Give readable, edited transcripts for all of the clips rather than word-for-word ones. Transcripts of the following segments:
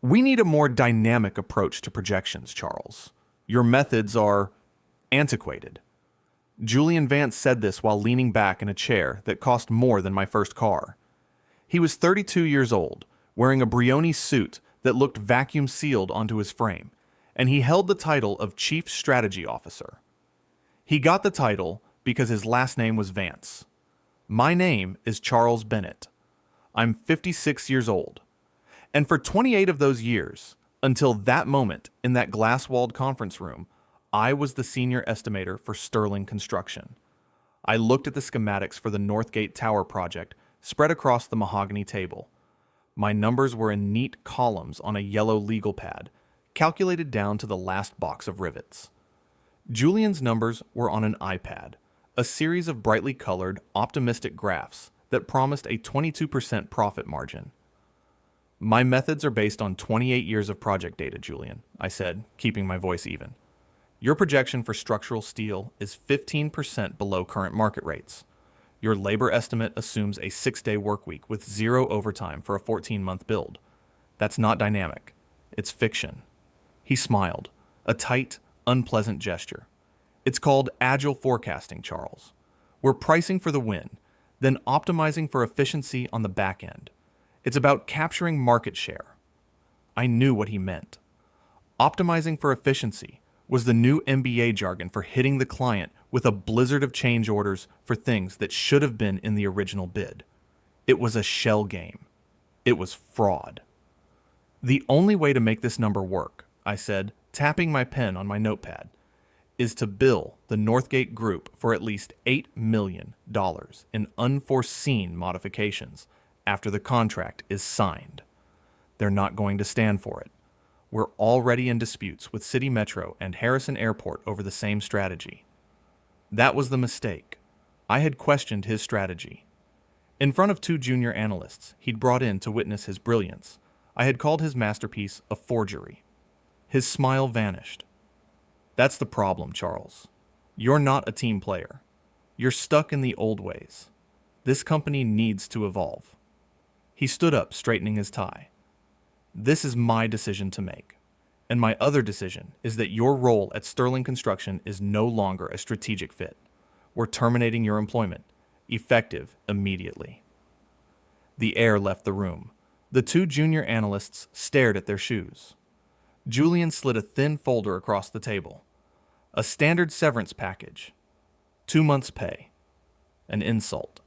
We need a more dynamic approach to projections, Charles. Your methods are antiquated. Julian Vance said this while leaning back in a chair that cost more than my first car. He was 32 years old, wearing a Brioni suit that looked vacuum sealed onto his frame, and he held the title of Chief Strategy Officer. He got the title because his last name was Vance. My name is Charles Bennett. I'm 56 years old. And for 28 of those years, until that moment in that glass-walled conference room, I was the senior estimator for Sterling Construction. I looked at the schematics for the Northgate Tower project spread across the mahogany table. My numbers were in neat columns on a yellow legal pad, calculated down to the last box of rivets. Julian's numbers were on an iPad, a series of brightly colored, optimistic graphs that promised a 22% profit margin. My methods are based on 28 years of project data, Julian, I said, keeping my voice even. Your projection for structural steel is 15% below current market rates. Your labor estimate assumes a 6-day work week with 0 overtime for a 14-month build. That's not dynamic. It's fiction. He smiled, a tight, unpleasant gesture. It's called agile forecasting, Charles. We're pricing for the win, then optimizing for efficiency on the back end. It's about capturing market share. I knew what he meant. Optimizing for efficiency was the new MBA jargon for hitting the client with a blizzard of change orders for things that should have been in the original bid. It was a shell game. It was fraud. The only way to make this number work, I said, tapping my pen on my notepad, is to bill the Northgate Group for at least $8 million in unforeseen modifications after the contract is signed. They're not going to stand for it. We're already in disputes with City Metro and Harrison Airport over the same strategy. That was the mistake. I had questioned his strategy. In front of 2 junior analysts he'd brought in to witness his brilliance, I had called his masterpiece a forgery. His smile vanished. That's the problem, Charles. You're not a team player. You're stuck in the old ways. This company needs to evolve. He stood up, straightening his tie. This is my decision to make. And my other decision is that your role at Sterling Construction is no longer a strategic fit. We're terminating your employment, effective immediately. The air left the room. The 2 junior analysts stared at their shoes. Julian slid a thin folder across the table. A standard severance package. 2 months' pay. An insult.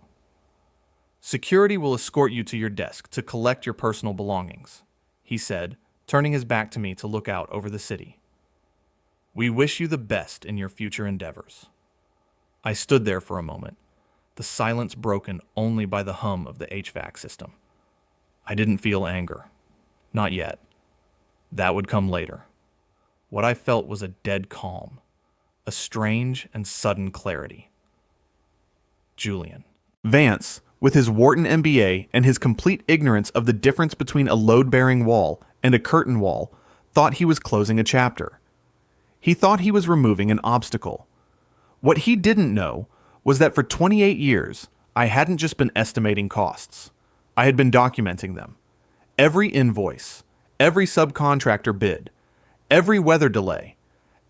Security will escort you to your desk to collect your personal belongings, he said, turning his back to me to look out over the city. We wish you the best in your future endeavors. I stood there for a moment, the silence broken only by the hum of the HVAC system. I didn't feel anger. Not yet. That would come later. What I felt was a dead calm, a strange and sudden clarity. Julian. Vance, with his Wharton MBA and his complete ignorance of the difference between a load-bearing wall and a curtain wall, thought he was closing a chapter. He thought he was removing an obstacle. What he didn't know was that for 28 years, I hadn't just been estimating costs. I had been documenting them. Every invoice, every subcontractor bid, every weather delay,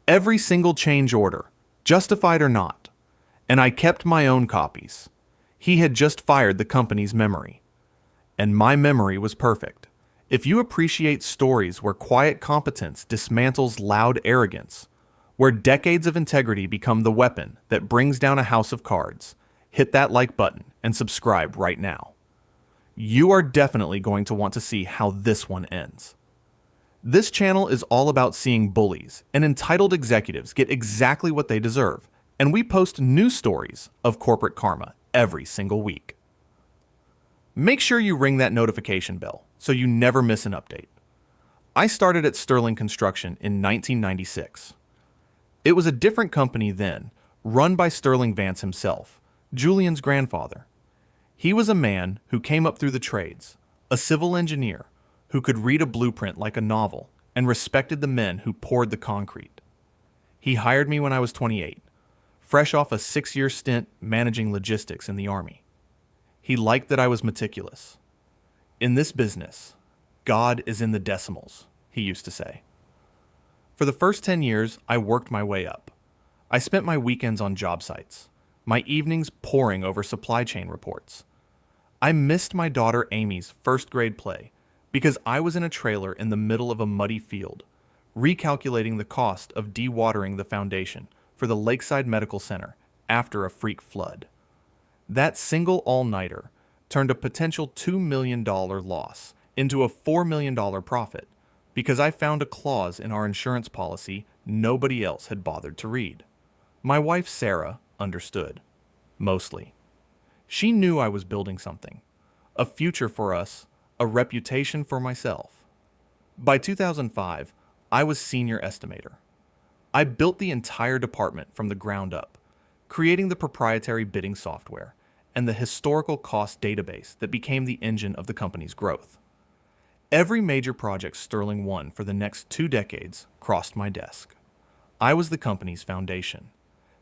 every single change order, justified or not. And I kept my own copies. He had just fired the company's memory. And my memory was perfect. If you appreciate stories where quiet competence dismantles loud arrogance, where decades of integrity become the weapon that brings down a house of cards, hit that like button and subscribe right now. You are definitely going to want to see how this one ends. This channel is all about seeing bullies and entitled executives get exactly what they deserve, and we post new stories of corporate karma every single week. Make sure you ring that notification bell so you never miss an update. I started at Sterling Construction in 1996. It was a different company then, run by Sterling Vance himself, Julian's grandfather. He was a man who came up through the trades, a civil engineer who could read a blueprint like a novel and respected the men who poured the concrete. He hired me when I was 28, fresh off a 6-year stint managing logistics in the Army. He liked that I was meticulous. In this business, God is in the decimals, he used to say. For the first 10 years, I worked my way up. I spent my weekends on job sites, my evenings poring over supply chain reports. I missed my daughter Amy's first grade play because I was in a trailer in the middle of a muddy field, recalculating the cost of dewatering the foundation for the Lakeside Medical Center after a freak flood. That single all-nighter turned a potential $2 million loss into a $4 million profit because I found a clause in our insurance policy nobody else had bothered to read. My wife Sarah understood, mostly. She knew I was building something, a future for us, a reputation for myself. By 2005, I was senior estimator. I built the entire department from the ground up, creating the proprietary bidding software and the historical cost database that became the engine of the company's growth. Every major project Sterling won for the next 2 decades crossed my desk. I was the company's foundation,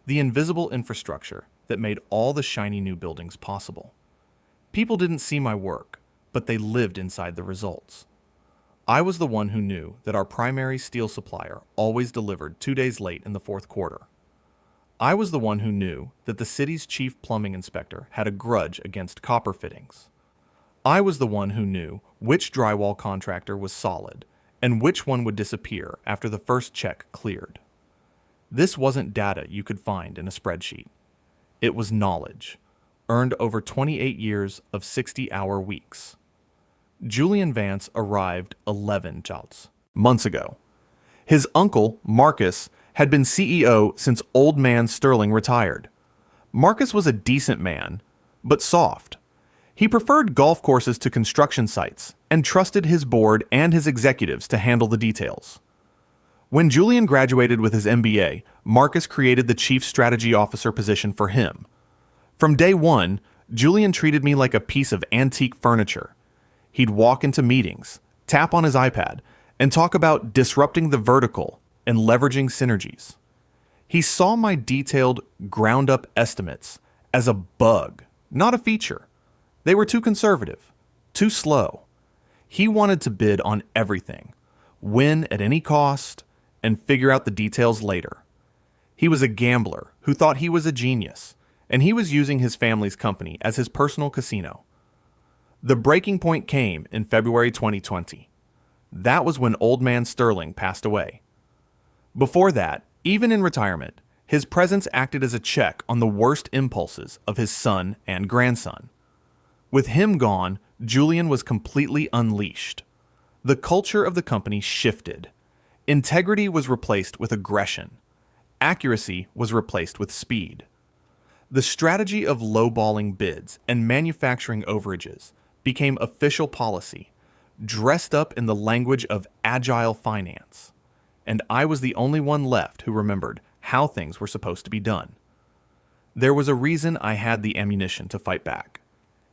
the invisible infrastructure that made all the shiny new buildings possible. People didn't see my work, but they lived inside the results. I was the one who knew that our primary steel supplier always delivered 2 days late in the fourth quarter. I was the one who knew that the city's chief plumbing inspector had a grudge against copper fittings. I was the one who knew which drywall contractor was solid and which one would disappear after the first check cleared. This wasn't data you could find in a spreadsheet. It was knowledge, earned over 28 years of 60-hour weeks. Julian Vance arrived 11 months ago. His uncle, Marcus, had been CEO since old man Sterling retired. Marcus was a decent man, but soft. He preferred golf courses to construction sites and trusted his board and his executives to handle the details. When Julian graduated with his MBA, Marcus created the Chief Strategy Officer position for him. From day one, Julian treated me like a piece of antique furniture. He'd walk into meetings, tap on his iPad, and talk about disrupting the vertical and leveraging synergies. He saw my detailed, ground-up estimates as a bug, not a feature. They were too conservative, too slow. He wanted to bid on everything, win at any cost, and figure out the details later. He was a gambler who thought he was a genius, and he was using his family's company as his personal casino. The breaking point came in February 2020. That was when old man Sterling passed away. Before that, even in retirement, his presence acted as a check on the worst impulses of his son and grandson. With him gone, Julian was completely unleashed. The culture of the company shifted. Integrity was replaced with aggression. Accuracy was replaced with speed. The strategy of lowballing bids and manufacturing overages became official policy, dressed up in the language of agile finance. And I was the only one left who remembered how things were supposed to be done. There was a reason I had the ammunition to fight back.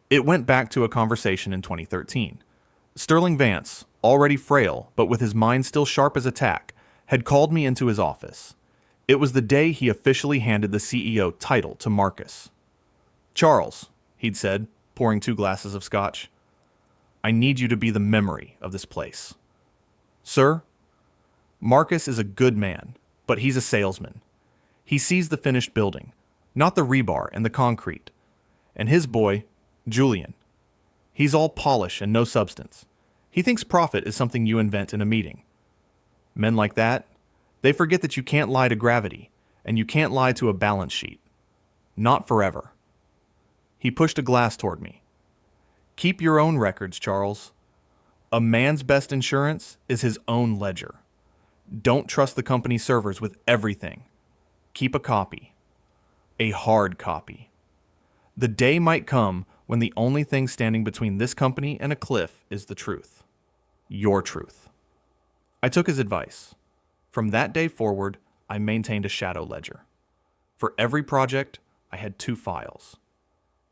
It went back to a conversation in 2013. Sterling Vance, already frail but with his mind still sharp as a tack, had called me into his office. It was the day he officially handed the CEO title to Marcus. "Charles," he'd said, pouring 2 glasses of scotch, "I need you to be the memory of this place." "Sir?" "Marcus is a good man, but he's a salesman. He sees the finished building, not the rebar and the concrete. And his boy, Julian, he's all polish and no substance. He thinks profit is something you invent in a meeting. Men like that, they forget that you can't lie to gravity, and you can't lie to a balance sheet. Not forever." He pushed a glass toward me. "Keep your own records, Charles. A man's best insurance is his own ledger. Don't trust the company servers with everything. Keep a copy. A hard copy. The day might come when the only thing standing between this company and a cliff is the truth. Your truth." I took his advice. From that day forward, I maintained a shadow ledger. For every project, I had 2 files.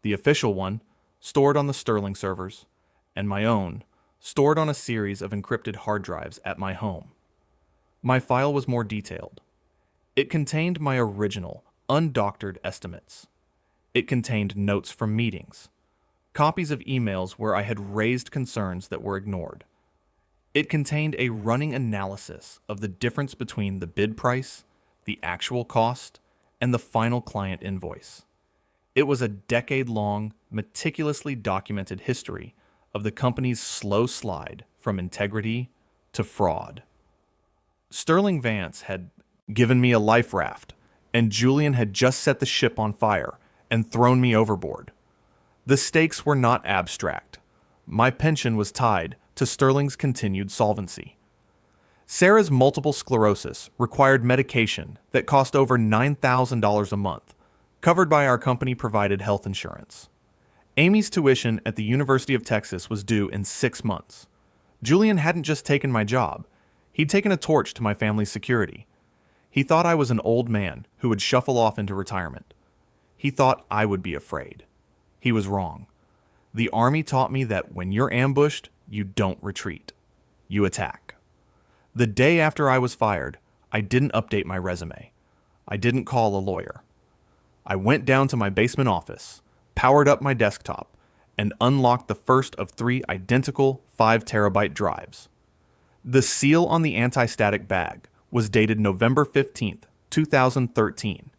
The official one, stored on the Sterling servers, and my own, stored on a series of encrypted hard drives at my home. My file was more detailed. It contained my original, undoctored estimates. It contained notes from meetings, copies of emails where I had raised concerns that were ignored, It contained a running analysis of the difference between the bid price, the actual cost, and the final client invoice. It was a decade-long, meticulously documented history of the company's slow slide from integrity to fraud. Sterling Vance had given me a life raft, and Julian had just set the ship on fire and thrown me overboard. The stakes were not abstract. My pension was tied to Sterling's continued solvency. Sarah's multiple sclerosis required medication that cost over $9,000 a month, covered by our company-provided health insurance. Amy's tuition at the University of Texas was due in 6 months. Julian hadn't just taken my job. He'd taken a torch to my family's security. He thought I was an old man who would shuffle off into retirement. He thought I would be afraid. He was wrong. The Army taught me that when you're ambushed, you don't retreat. You attack. The day after I was fired, I didn't update my resume. I didn't call a lawyer. I went down to my basement office, powered up my desktop, and unlocked the first of 3 identical 5-terabyte drives. The seal on the anti-static bag was dated November 15th, 2013.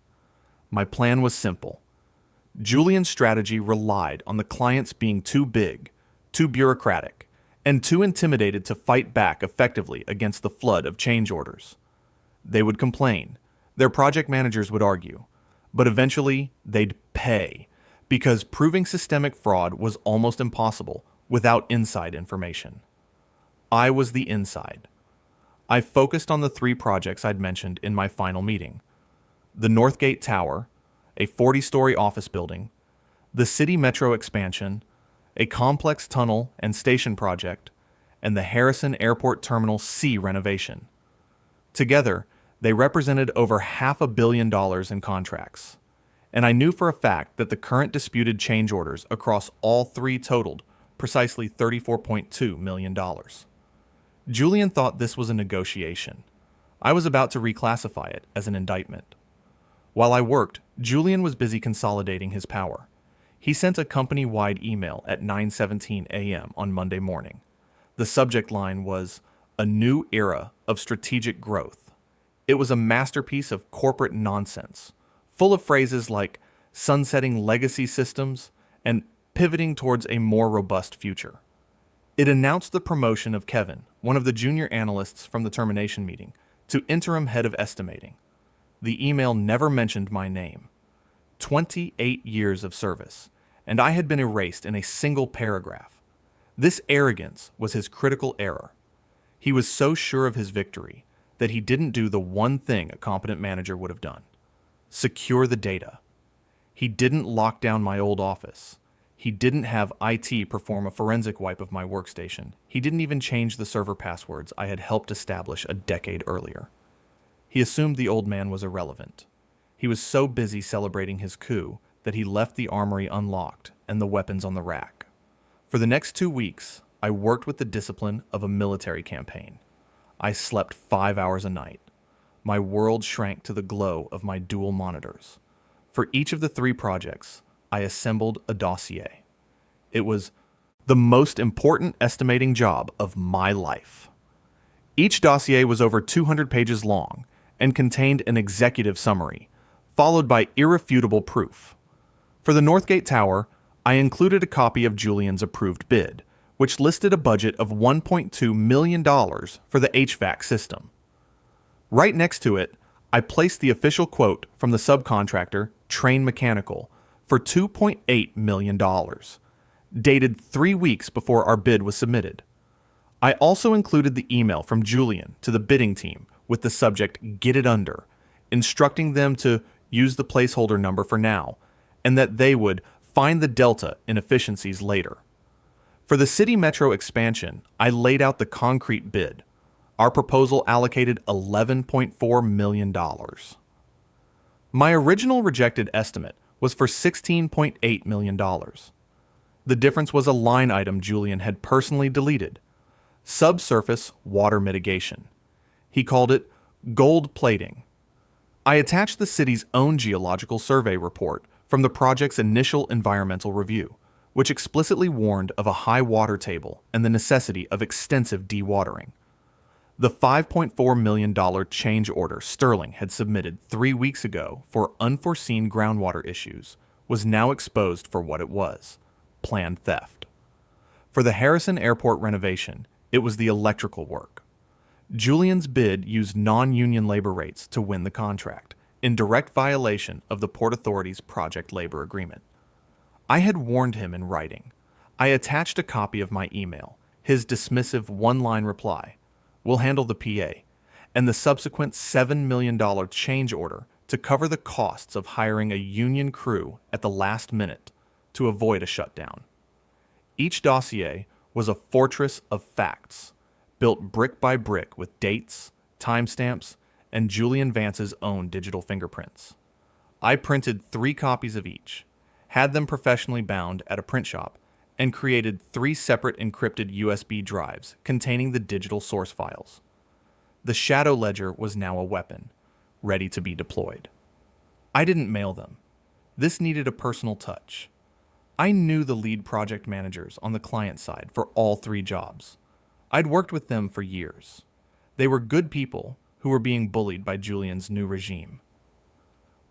My plan was simple. Julian's strategy relied on the clients being too big, too bureaucratic, and too intimidated to fight back effectively against the flood of change orders. They would complain, their project managers would argue, but eventually they'd pay, because proving systemic fraud was almost impossible without inside information. I was the inside. I focused on the 3 projects I'd mentioned in my final meeting: the Northgate Tower, a 40-story office building, the city metro expansion, a complex tunnel and station project, and the Harrison Airport Terminal C renovation. Together, they represented over $500 million in contracts, and I knew for a fact that the current disputed change orders across all 3 totaled precisely $34.2 million. Julian thought this was a negotiation. I was about to reclassify it as an indictment. While I worked, Julian was busy consolidating his power. He sent a company-wide email at 9:17 a.m. on Monday morning. The subject line was, "A New Era of Strategic Growth." It was a masterpiece of corporate nonsense, full of phrases like sunsetting legacy systems and pivoting towards a more robust future. It announced the promotion of Kevin, one of the junior analysts from the termination meeting, to interim head of estimating. The email never mentioned my name. 28 years of service, and I had been erased in a single paragraph. This arrogance was his critical error. He was so sure of his victory that he didn't do the one thing a competent manager would have done: secure the data. He didn't lock down my old office. He didn't have IT perform a forensic wipe of my workstation. He didn't even change the server passwords I had helped establish a decade earlier. He assumed the old man was irrelevant. He was so busy celebrating his coup that he left the armory unlocked and the weapons on the rack. For the next 2 weeks, I worked with the discipline of a military campaign. I slept 5 hours a night. My world shrank to the glow of my dual monitors. For each of the 3 projects, I assembled a dossier. It was the most important estimating job of my life. Each dossier was over 200 pages long and contained an executive summary, followed by irrefutable proof. For the Northgate Tower, I included a copy of Julian's approved bid, which listed a budget of $1.2 million for the HVAC system. Right next to it, I placed the official quote from the subcontractor, Train Mechanical, for $2.8 million, dated 3 weeks before our bid was submitted. I also included the email from Julian to the bidding team with the subject "Get It Under," instructing them to use the placeholder number for now, and that they would find the delta inefficiencies later. For the city metro expansion, I laid out the concrete bid. Our proposal allocated $11.4 million. My original rejected estimate was for $16.8 million. The difference was a line item Julian had personally deleted: subsurface water mitigation. He called it gold plating. I attached the city's own geological survey report from the project's initial environmental review, which explicitly warned of a high water table and the necessity of extensive dewatering. The $5.4 million change order Sterling had submitted 3 weeks ago for unforeseen groundwater issues was now exposed for what it was: planned theft. For the Harrison Airport renovation, it was the electrical work. Julian's bid used non-union labor rates to win the contract, in direct violation of the Port Authority's project labor agreement. I had warned him in writing. I attached a copy of my email, his dismissive one-line reply, "We'll handle the PA," and the subsequent $7 million change order to cover the costs of hiring a union crew at the last minute to avoid a shutdown. Each dossier was a fortress of facts, built brick by brick with dates, timestamps, and Julian Vance's own digital fingerprints. I printed 3 copies of each, had them professionally bound at a print shop, and created 3 separate encrypted USB drives containing the digital source files. The shadow ledger was now a weapon, ready to be deployed. I didn't mail them. This needed a personal touch. I knew the lead project managers on the client side for all 3 jobs. I'd worked with them for years. They were good people who were being bullied by Julian's new regime.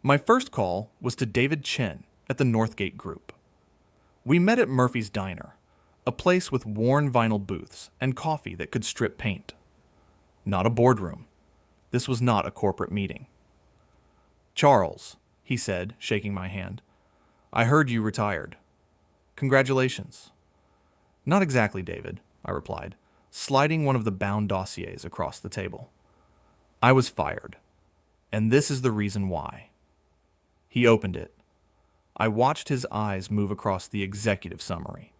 My first call was to David Chen at the Northgate Group. We met at Murphy's Diner, a place with worn vinyl booths and coffee that could strip paint. Not a boardroom. This was not a corporate meeting. "Charles," he said, shaking my hand, "I heard you retired. Congratulations." "Not exactly, David," I replied, sliding one of the bound dossiers across the table. "I was fired, and this is the reason why." He opened it. I watched his eyes move across the executive summary.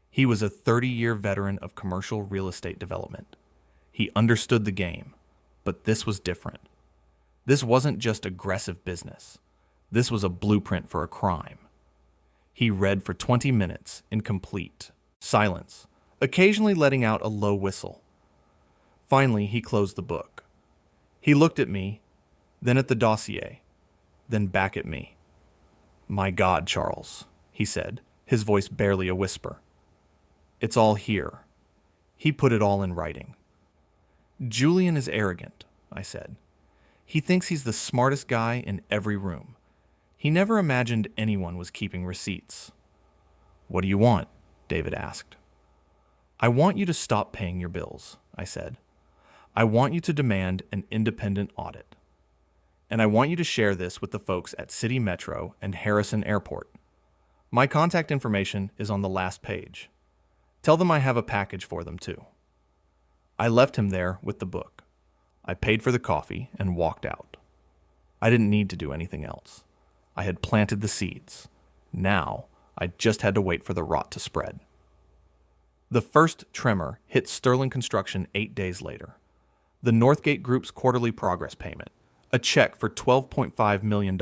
He was a 30-year veteran of commercial real estate development. He understood the game, but this was different. This wasn't just aggressive business. This was a blueprint for a crime. He read for 20 minutes in complete silence, occasionally letting out a low whistle. Finally, he closed the book. He looked at me, then at the dossier, then back at me. "My God, Charles," he said, his voice barely a whisper. "It's all here." He put it all in writing. "Julian is arrogant," I said. "He thinks he's the smartest guy in every room. He never imagined anyone was keeping receipts." "What do you want?" David asked. "I want you to stop paying your bills," I said. "I want you to demand an independent audit. And I want you to share this with the folks at City Metro and Harrison Airport. My contact information is on the last page. Tell them I have a package for them, too." I left him there with the book. I paid for the coffee and walked out. I didn't need to do anything else. I had planted the seeds. Now, I just had to wait for the rot to spread. The first tremor hit Sterling Construction 8 days later. The Northgate Group's quarterly progress payment, a check for $12.5 million,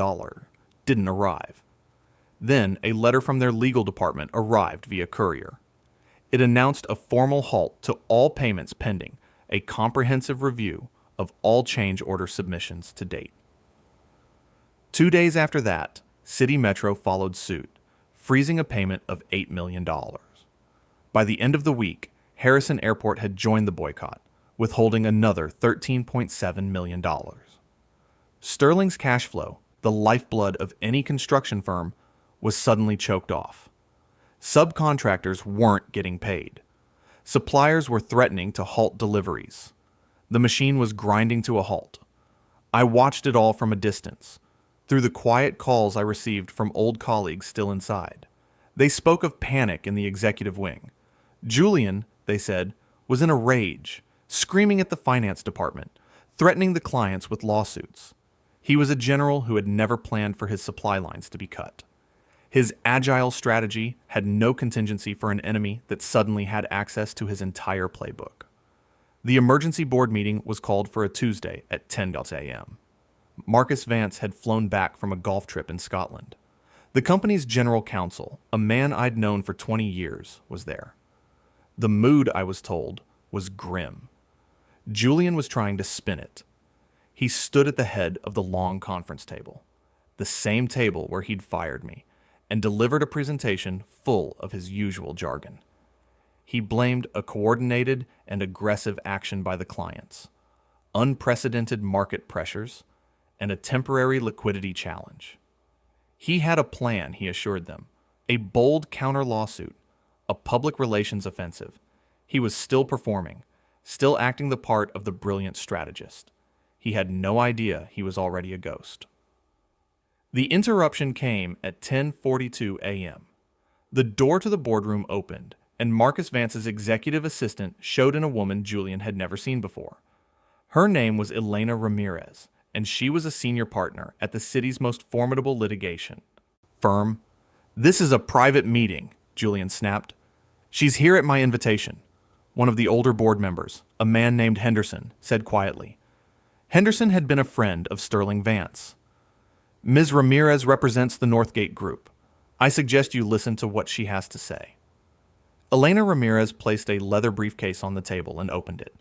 didn't arrive. Then a letter from their legal department arrived via courier. It announced a formal halt to all payments pending a comprehensive review of all change order submissions to date. 2 days after that, City Metro followed suit, freezing a payment of $8 million. By the end of the week, Harrison Airport had joined the boycott, withholding another $13.7 million. Sterling's cash flow, the lifeblood of any construction firm, was suddenly choked off. Subcontractors weren't getting paid. Suppliers were threatening to halt deliveries. The machine was grinding to a halt. I watched it all from a distance, through the quiet calls I received from old colleagues still inside. They spoke of panic in the executive wing. Julian, they said, was in a rage, screaming at the finance department, threatening the clients with lawsuits. He was a general who had never planned for his supply lines to be cut. His agile strategy had no contingency for an enemy that suddenly had access to his entire playbook. The emergency board meeting was called for a Tuesday at 10 a.m. Marcus Vance had flown back from a golf trip in Scotland. The company's general counsel, a man I'd known for 20 years, was there. The mood, I was told, was grim. Julian was trying to spin it. He stood at the head of the long conference table, the same table where he'd fired me, and delivered a presentation full of his usual jargon. He blamed a coordinated and aggressive action by the clients, unprecedented market pressures, and a temporary liquidity challenge. He had a plan, he assured them, a bold counter-lawsuit, a public relations offensive. He was still performing, still acting the part of the brilliant strategist. He had no idea he was already a ghost. The interruption came at 10:42 a.m. The door to the boardroom opened, and Marcus Vance's executive assistant showed in a woman Julian had never seen before. Her name was Elena Ramirez, and she was a senior partner at the city's most formidable litigation firm. "This is a private meeting," Julian snapped. "She's here at my invitation." One of the older board members, a man named Henderson, said quietly. Henderson had been a friend of Sterling Vance. "Ms. Ramirez represents the Northgate Group. I suggest you listen to what she has to say." Elena Ramirez placed a leather briefcase on the table and opened it.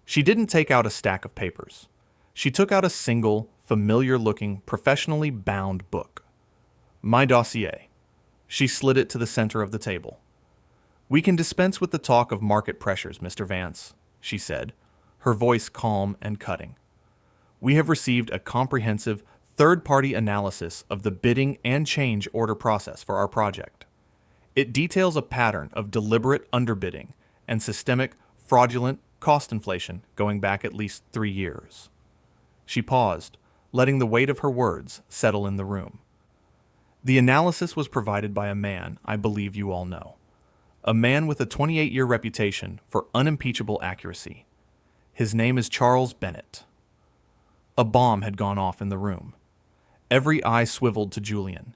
She didn't take out a stack of papers. She took out a single, familiar-looking, professionally bound book. "My dossier." She slid it to the center of the table. "We can dispense with the talk of market pressures, Mr. Vance," she said, her voice calm and cutting. "We have received a comprehensive, third-party analysis of the bidding and change order process for our project. It details a pattern of deliberate underbidding and systemic, fraudulent cost inflation going back at least 3 years. She paused, letting the weight of her words settle in the room. "The analysis was provided by a man I believe you all know. A man with a 28-year reputation for unimpeachable accuracy. His name is Charles Bennett." A bomb had gone off in the room. Every eye swiveled to Julian.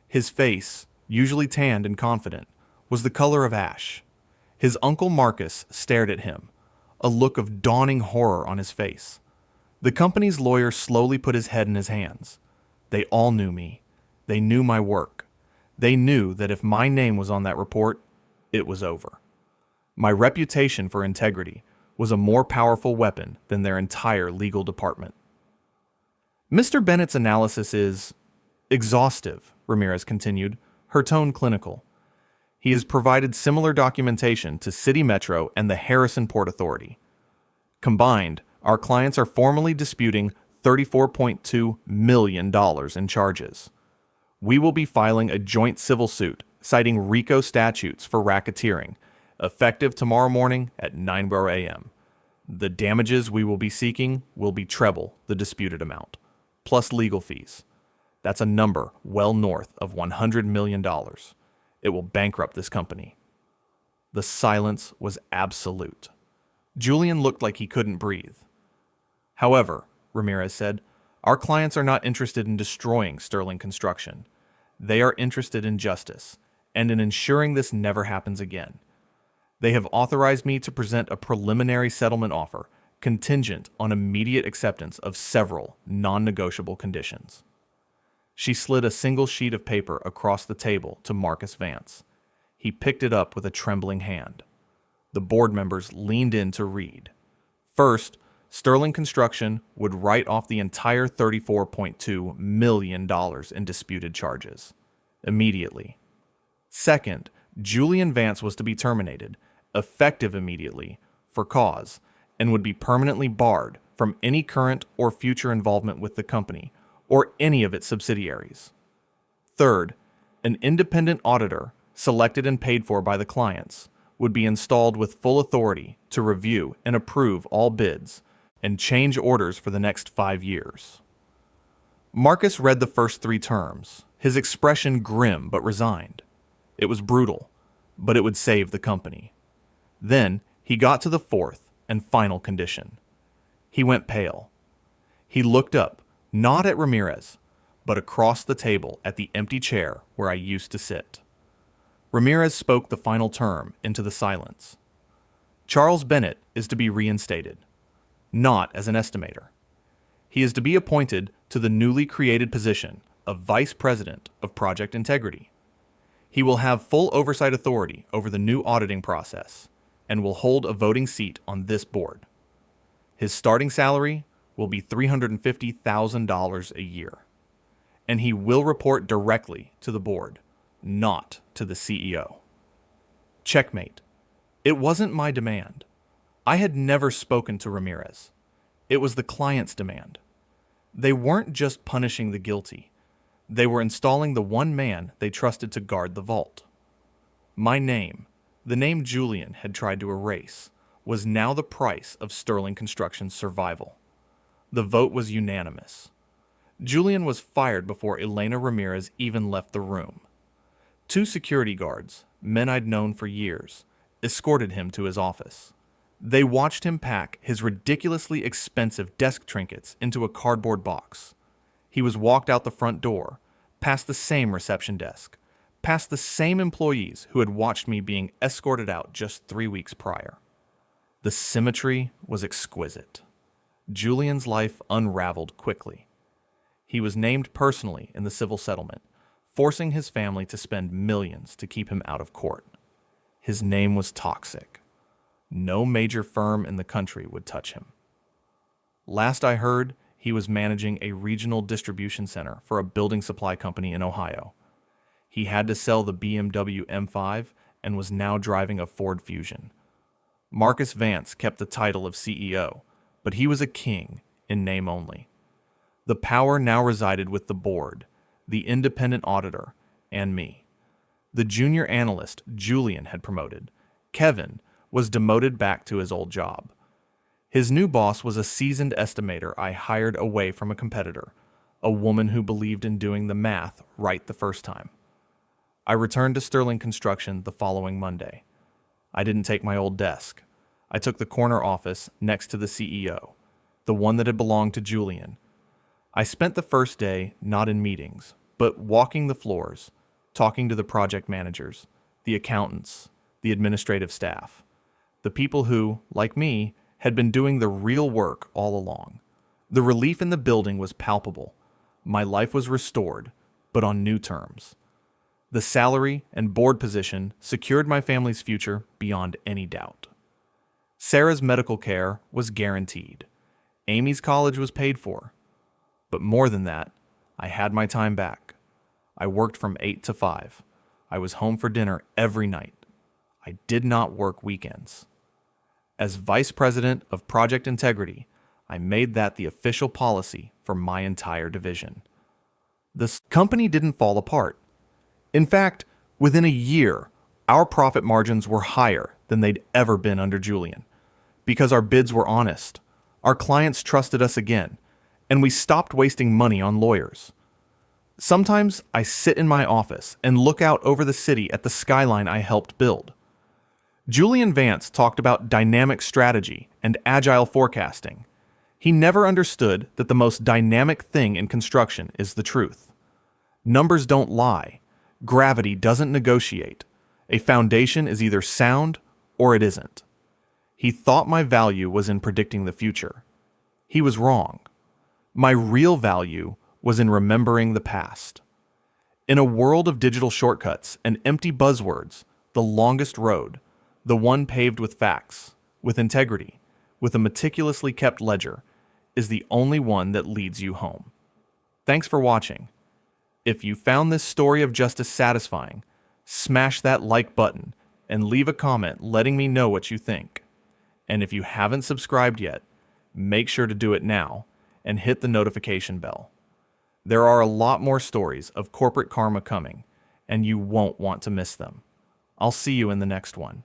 His face, usually tanned and confident, was the color of ash. His uncle Marcus stared at him, a look of dawning horror on his face. The company's lawyer slowly put his head in his hands. They all knew me. They knew my work. They knew that if my name was on that report, it was over. My reputation for integrity was a more powerful weapon than their entire legal department. "Mr. Bennett's analysis is exhaustive," Ramirez continued, her tone clinical. "He has provided similar documentation to City Metro and the Harrison Port Authority. Combined, our clients are formally disputing $34.2 million in charges. We will be filing a joint civil suit citing RICO statutes for racketeering, effective tomorrow morning at 9 a.m. The damages we will be seeking will be treble the disputed amount, plus legal fees. That's a number well north of $100 million. It will bankrupt this company." The silence was absolute. Julian looked like he couldn't breathe. "However," Ramirez said, "our clients are not interested in destroying Sterling Construction. They are interested in justice, and in ensuring this never happens again. They have authorized me to present a preliminary settlement offer contingent on immediate acceptance of several non-negotiable conditions." She slid a single sheet of paper across the table to Marcus Vance. He picked it up with a trembling hand. The board members leaned in to read. First, Sterling Construction would write off the entire $34.2 million in disputed charges immediately. Second, Julian Vance was to be terminated, effective immediately, for cause, and would be permanently barred from any current or future involvement with the company or any of its subsidiaries. Third, an independent auditor, selected and paid for by the clients, would be installed with full authority to review and approve all bids and change orders for the next 5 years. Marcus read the first 3 terms, his expression grim but resigned. It was brutal, but it would save the company. Then he got to the 4th and final condition. He went pale. He looked up, not at Ramirez, but across the table at the empty chair where I used to sit. Ramirez spoke the final term into the silence. "Charles Bennett is to be reinstated, not as an estimator. He is to be appointed to the newly created position of Vice President of Project Integrity. He will have full oversight authority over the new auditing process and will hold a voting seat on this board. His starting salary will be $350,000 a year. and he will report directly to the board, not to the CEO. Checkmate. It wasn't my demand. I had never spoken to Ramirez. It was the client's demand. They weren't just punishing the guilty. They were installing the one man they trusted to guard the vault. My name, the name Julian had tried to erase, was now the price of Sterling Construction's survival. The vote was unanimous. Julian was fired before Elena Ramirez even left the room. 2 security guards, men I'd known for years, escorted him to his office. They watched him pack his ridiculously expensive desk trinkets into a cardboard box. He was walked out the front door, past the same reception desk, past the same employees who had watched me being escorted out just 3 weeks prior. The symmetry was exquisite. Julian's life unraveled quickly. He was named personally in the civil settlement, forcing his family to spend millions to keep him out of court. His name was toxic. No major firm in the country would touch him. Last I heard, he was managing a regional distribution center for a building supply company in Ohio. He had to sell the BMW M5 and was now driving a Ford Fusion. Marcus Vance kept the title of CEO, but he was a king in name only. The power now resided with the board, the independent auditor, and me. The junior analyst Julian had promoted, Kevin, was demoted back to his old job. His new boss was a seasoned estimator I hired away from a competitor, a woman who believed in doing the math right the first time. I returned to Sterling Construction the following Monday. I didn't take my old desk. I took the corner office next to the CEO, the one that had belonged to Julian. I spent the first day not in meetings, but walking the floors, talking to the project managers, the accountants, the administrative staff, the people who, like me, had been doing the real work all along. The relief in the building was palpable. My life was restored, but on new terms. The salary and board position secured my family's future beyond any doubt. Sarah's medical care was guaranteed. Amy's college was paid for. But more than that, I had my time back. I worked from 8 to 5. I was home for dinner every night. I did not work weekends. As Vice President of Project Integrity, I made that the official policy for my entire division. The company didn't fall apart. In fact, within a year, our profit margins were higher than they'd ever been under Julian. Because our bids were honest, our clients trusted us again, and we stopped wasting money on lawyers. Sometimes I sit in my office and look out over the city at the skyline I helped build. Julian Vance talked about dynamic strategy and agile forecasting. He never understood that the most dynamic thing in construction is the truth. Numbers don't lie. Gravity doesn't negotiate. A foundation is either sound or it isn't. He thought my value was in predicting the future. He was wrong. My real value was in remembering the past. In a world of digital shortcuts and empty buzzwords, the longest road, the one paved with facts, with integrity, with a meticulously kept ledger, is the only one that leads you home. Thanks for watching. If you found this story of justice satisfying, smash that like button and leave a comment letting me know what you think. And if you haven't subscribed yet, make sure to do it now and hit the notification bell. There are a lot more stories of corporate karma coming, and you won't want to miss them. I'll see you in the next one.